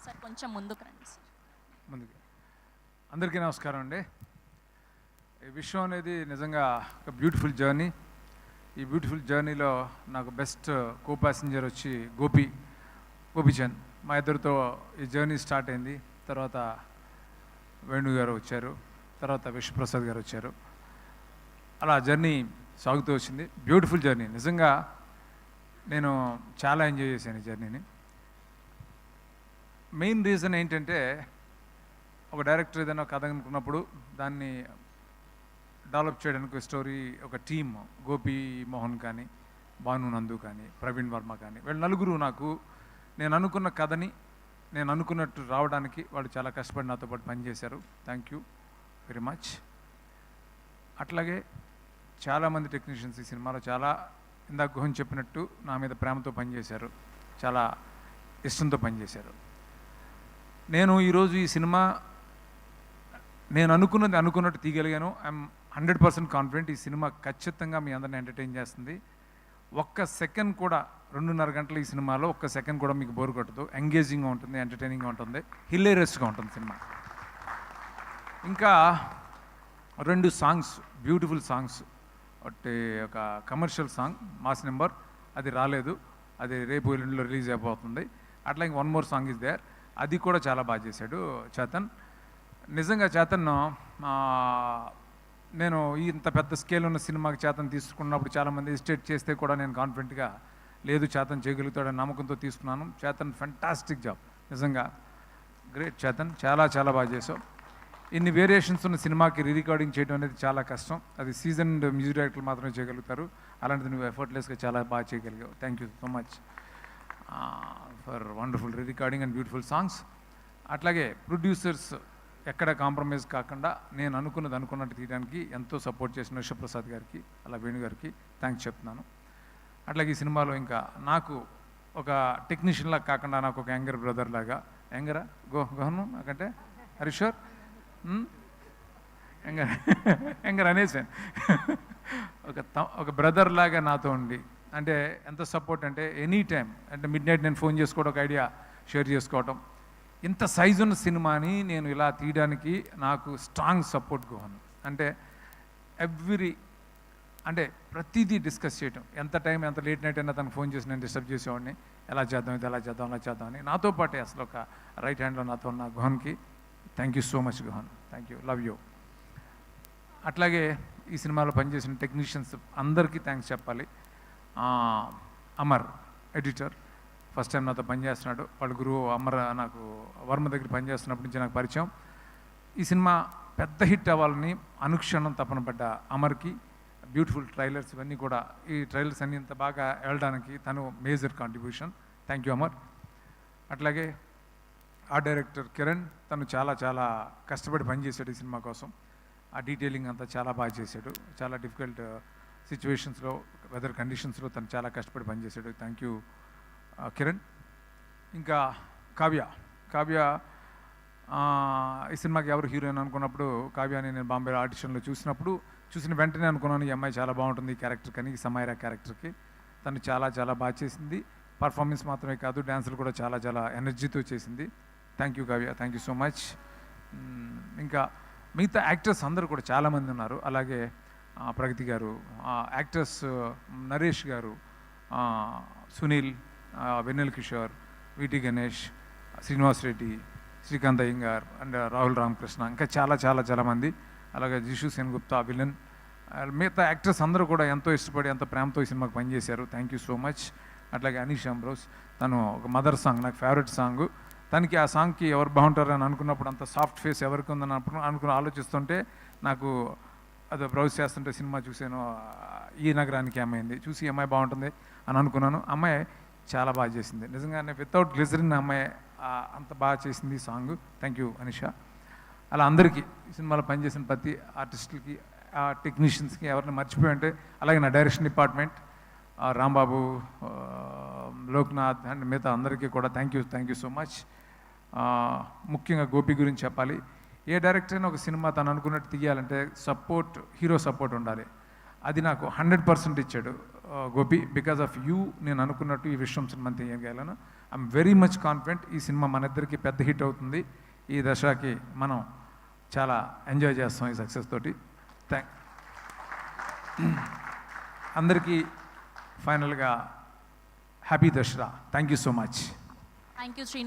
Sir కొంచెం ముందుకు రండి సార్. ముందుకు అందరికీ నమస్కారం అండి. ఈ విషయం అనేది నిజంగా ఒక బ్యూటిఫుల్ జర్నీ. ఈ బ్యూటిఫుల్ జర్నీలో నాకు బెస్ట్ కో ప్యాసింజర్ వచ్చి గోపీచంద్. మా ఇద్దరితో ఈ జర్నీ స్టార్ట్ అయింది. తర్వాత వేణు గారు వచ్చారు, తర్వాత విశ్వప్రసాద్ గారు వచ్చారు. అలా జర్నీ సాగుతూ వచ్చింది. Beautiful journey. నిజంగా నేను చాలా ఎంజాయ్ చేశాను ఈ జర్నీని. మెయిన్ రీజన్ ఏంటంటే, ఒక డైరెక్టర్ ఏదైనా కథ అనుకున్నప్పుడు దాన్ని డెవలప్ చేయడానికి స్టోరీ ఒక టీమ్, గోపి మోహన్ కానీ, భాను నందు కానీ, ప్రవీణ్ వర్మ కానీ, వీళ్ళు నలుగురు నాకు నేను అనుకున్న కథని నేను అనుకున్నట్టు రావడానికి వాళ్ళు చాలా కష్టపడి నాతో పాటు పనిచేశారు. Thank you very much. అట్లాగే చాలామంది టెక్నీషియన్స్ ఈ సినిమాలో చాలా ఇందాక గుహన్ చెప్పినట్టు నా మీద ప్రేమతో పనిచేశారు, చాలా ఇష్టంతో పనిచేశారు. నేను ఈరోజు ఈ సినిమా నేను అనుకున్నట్టు తీయగలిగాను. I am 100% confident. ఈ సినిమా ఖచ్చితంగా మీ అందరిని ఎంటర్టైన్ చేస్తుంది. ఒక్క సెకండ్ కూడా 2.5 గంటలు ఈ సినిమాలో ఒక్క సెకండ్ కూడా మీకు బోర్ కొట్టదు. ఎంగేజింగ్గా ఉంటుంది, ఎంటర్టైనింగ్గా ఉంటుంది, హిలేరియస్గా ఉంటుంది సినిమా. ఇంకా 2 సాంగ్స్, బ్యూటిఫుల్ సాంగ్స్. ఒకటి ఒక కమర్షియల్ సాంగ్ మాస్ నెంబర్, అది రాలేదు, అది రేపు ఎల్లుండిలో రిలీజ్ అయిపోతుంది. అట్లా ఇంక 1 మోర్ సాంగ్ ఇస్ దేర్, అది కూడా చాలా బాగా చేశాడు చేతన్. నిజంగా చేతన్, నేను ఇంత పెద్ద స్కేల్ ఉన్న సినిమాకి చేతన్ తీసుకున్నప్పుడు చాలామంది ఎస్టేట్ చేస్తే కూడా నేను కాన్ఫిడెంట్గా లేదు చేతన్ చేయగలుగుతాడని నమ్మకంతో తీసుకున్నాను. చేతన్ ఫెంటాస్టిక్ జాబ్, నిజంగా గ్రేట్ చేతన్, చాలా చాలా బాగా చేసావు. ఇన్ని వేరియేషన్స్ ఉన్న సినిమాకి రికార్డింగ్ చేయడం అనేది చాలా కష్టం. అది సీజన్డ్ మ్యూజిక్ డైరెక్టర్లు మాత్రమే చేయగలుగుతారు. అలాంటిది నువ్వు ఎఫర్ట్లెస్గా చాలా బాగా చేయగలిగావు. Thank you so much for wonderful recording and beautiful songs. అట్లాగే ప్రొడ్యూసర్స్ ఎక్కడ కాంప్రమైజ్ కాకుండా నేను అనుకున్నట్టు తీయడానికి ఎంతో సపోర్ట్ చేసిన విశ్వప్రసాద్ గారికి, అలా వేణు గారికి థ్యాంక్స్ చెప్తున్నాను. అట్లాగే ఈ సినిమాలో ఇంకా నాకు ఒక టెక్నీషియన్ లాగా కాకుండా నాకు ఒక యంగర్ బ్రదర్ లాగా, యంగరా గోహను నాకంటే హరీశ్వర్ యంగర్ అనేసాను, ఒక బ్రదర్ లాగా నాతో ఉండి, అంటే ఎంత సపోర్ట్ అంటే ఎనీ టైం, అంటే మిడ్ నైట్ నేను ఫోన్ చేసుకోవడం, ఒక ఐడియా షేర్ చేసుకోవటం. ఇంత సైజు ఉన్న సినిమాని నేను ఇలా తీయడానికి నాకు స్ట్రాంగ్ సపోర్ట్ గోహన్. అంటే అంటే ప్రతిదీ డిస్కస్ చేయటం, ఎంత టైం ఎంత లేట్ నైట్ అయినా తనకు ఫోన్ చేసి నేను డిస్టర్బ్ చేసేవాడిని, ఎలా చేద్దాం ఇది ఎలా చేద్దాం అలా చేద్దామని. నాతో పాటే అసలు ఒక రైట్ హ్యాండ్లో నాతో ఉన్న గోహన్కి thank you so much Gohan, thank you, love you. అట్లాగే ఈ సినిమాలో పనిచేసిన టెక్నీషియన్స్ అందరికీ థ్యాంక్స్ చెప్పాలి. అమర్ ఎడిటర్ ఫస్ట్ టైం నాతో పనిచేస్తున్నాడు. వాళ్ళ గురువు అమర్ నాకు వర్మ దగ్గర పనిచేస్తున్నప్పటి నుంచి నాకు పరిచయం. ఈ సినిమా పెద్ద హిట్ అవ్వాలని అనుక్షణం తపన పడ్డ అమర్కి బ్యూటిఫుల్ ట్రైలర్స్ ఇవన్నీ కూడా, ఈ ట్రైలర్స్ అన్నీ ఇంత బాగా వెళ్ళడానికి తను major contribution. Thank you Amar. అట్లాగే ఆ డైరెక్టర్ కిరణ్, తను చాలా చాలా కష్టపడి పనిచేశాడు ఈ సినిమా కోసం. ఆ డీటెయిలింగ్ అంతా చాలా బాగా చేశాడు. చాలా డిఫికల్ట్ సిచ్యువేషన్స్లో, వెదర్ కండిషన్స్లో తను చాలా కష్టపడి పనిచేశాడు. Thank you Kiran. ఇంకా కావ్య ఈ సినిమాకి ఎవరు హీరోయిన్ అనుకున్నప్పుడు కావ్యాని నేను బాంబే ఆడిషన్లో చూసిన వెంటనే అనుకున్నాను ఈ అమ్మాయి చాలా బాగుంటుంది ఈ క్యారెక్టర్ కానీ, ఈ సమైరా క్యారెక్టర్కి. తను చాలా చాలా బాగా చేసింది. పర్ఫార్మెన్స్ మాత్రమే కాదు, డ్యాన్సులు కూడా చాలా చాలా ఎనర్జీతో చేసింది. Thank you Kavya, thank you so much. ఇంకా మిగతా యాక్టర్స్ అందరూ కూడా చాలామంది ఉన్నారు. అలాగే ప్రగతి గారు, యాక్టర్స్ నరేష్ గారు, సునీల్, వెన్నెల కిషోర్, విటి గణేష్, శ్రీనివాస్ రెడ్డి, శ్రీకాంత్ అయ్యంగార్ అండ్ రాహుల్ రామకృష్ణ, ఇంకా చాలా చాలా చాలామంది. అలాగే జిషు సెన్గుప్తా విలన్, మిగతా యాక్టర్స్ అందరూ కూడా ఎంతో ఇష్టపడి ఎంతో ప్రేమతో ఈ సినిమాకి పనిచేశారు. Thank you so much. అట్లాగే అనీష్ అంబ్రోస్, తను ఒక మదర్ సాంగ్ నాకు ఫేవరెట్ సాంగ్. తనకి ఆ సాంగ్కి ఎవరు బాగుంటారు అని అనుకున్నప్పుడు, అంత సాఫ్ట్ ఫేస్ ఎవరికి ఉందని ఆలోచిస్తుంటే నాకు అది బ్రౌజ్ చేస్తుంటే సినిమా చూశాను, ఈ నగరానికి అమ్మాయింది చూసి అమ్మాయి బాగుంటుంది అని అనుకున్నాను. అమ్మాయి చాలా బాగా చేసింది నిజంగానే, వితౌట్ గ్లిజరిన్ అమ్మాయి అంత బాగా చేసింది ఈ సాంగ్. Thank you Anisha. అలా అందరికీ ఈ సినిమాలో పనిచేసిన ప్రతి ఆర్టిస్టులకి, టెక్నీషియన్స్కి ఎవరిని మర్చిపోయి ఉంటే, అలాగే నా direction department Rambabu, Loknath and మిగతా అందరికీ కూడా థ్యాంక్ యూ సో మచ్. ముఖ్యంగా గోపి గురించి చెప్పాలి. ఏ డైరెక్టర్ అయినా ఒక సినిమా తను అనుకున్నట్టు తీయాలంటే హీరో సపోర్ట్ ఉండాలి. అది నాకు 100% ఇచ్చాడు గోపి. బికాజ్ ఆఫ్ యూ నేను అనుకున్నట్టు ఈ విశ్వం సినిమా తీయగలను. ఐఎమ్ వెరీ మచ్ కాన్ఫిడెంట్ ఈ సినిమా మన ఇద్దరికి పెద్ద హిట్ అవుతుంది. ఈ దశకి మనం చాలా ఎంజాయ్ చేస్తాం ఈ సక్సెస్ తోటి. అందరికీ ఫైనల్గా happy Dasara. Thank you so much. Thank you Shri